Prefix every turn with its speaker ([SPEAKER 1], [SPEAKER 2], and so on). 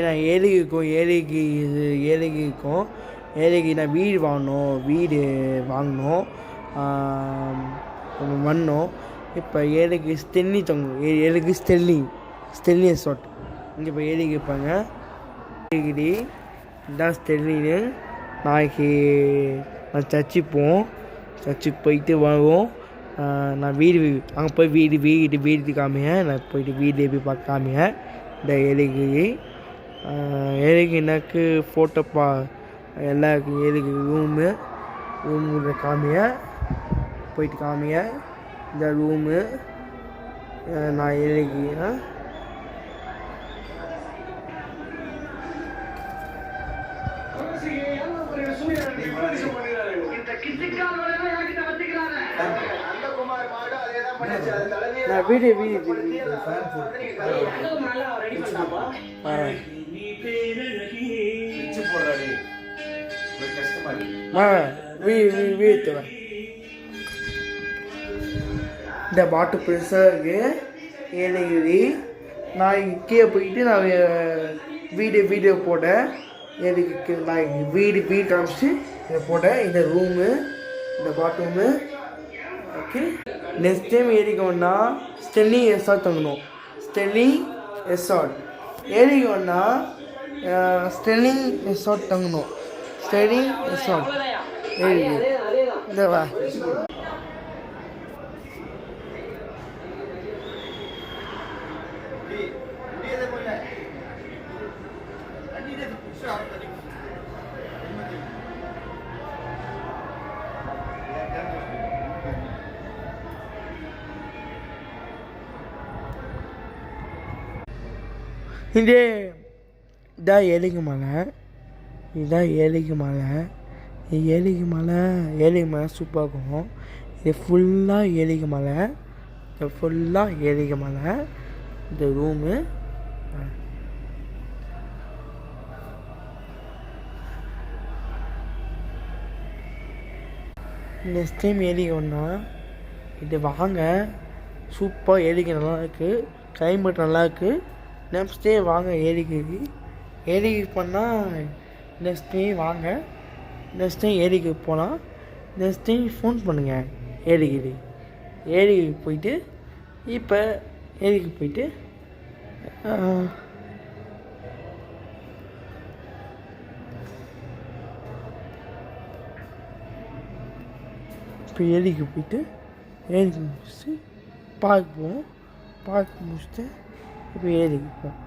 [SPEAKER 1] நான் ஏழைக்கு நான் வீடு வாங்கணும் பண்ணோம். இப்போ ஏழைக்கு ஸ்டெல்லி ரெசார்ட் இங்கே இப்போ ஏழைக்கு இருப்பாங்க. ஏழைக்கிடி இதான் ஸ்டெல்லின்னு. நாளைக்கு நான் சர்ச்சுக்கு போயிட்டு வருவோம். நான் அங்கே போய் வீடு காமிங்க. நான் போயிட்டு வீடு எப்படி பார்க்க காமிங்க. இந்த ஏழைகிரி எனக்கு ஃபோட்டோப்பா எல்லாருக்கும் ஏழைகிரி ரூமு காமிங்க. போயிட்டு காமிங்க இந்த ரூமு. நான் ஏழைகிரி நான் வீடு இந்த பாட்டு பெருசாக இருக்குது ஏழைகிரி. நான் கீழே போயிட்டு நான் வீடியோ போட்டேன். எனக்கு நான் வீடு காமிச்சு இதை போட்டேன். இந்த ரூமு இந்த பாத்ரூமு. ஓகே, நெக்ஸ்ட் டைம் ஏறிக்கோன்னா ஸ்டெல்லி ரெசார்ட் தங்கணும். ஸ்டெல்லி ரெசார்ட் தங்கணும். இந்த வா. இதான் ஏழைக்கு மலை சூப்பராக இருக்கும். இது ஃபுல்லாக ஏழைக்கு மலை. இந்த ரூமு நெக்ஸ்ட் டைம் ஏறிக்கோன்னா இது வாங்க. சூப்பராக ஏறிக்க நல்லாயிருக்கு. கிளைமேட் நல்லாயிருக்கு. நெக்ஸ்ட் டே வாங்க ஏரிக்கு பண்ணால் நெக்ஸ்ட் டே வாங்க. நெக்ஸ்ட் டைம் ஏரிக்கு போகலாம். நெக்ஸ்ட் டைம் ஃபோன் பண்ணுங்கள். ஏரிக்கு போயிட்டு இப்போ ஏரிக்கு போயிட்டு முடிச்சுட்டு பார்க் முடிச்சுட்டு இப்போ ஏரிக்கு போவோம்.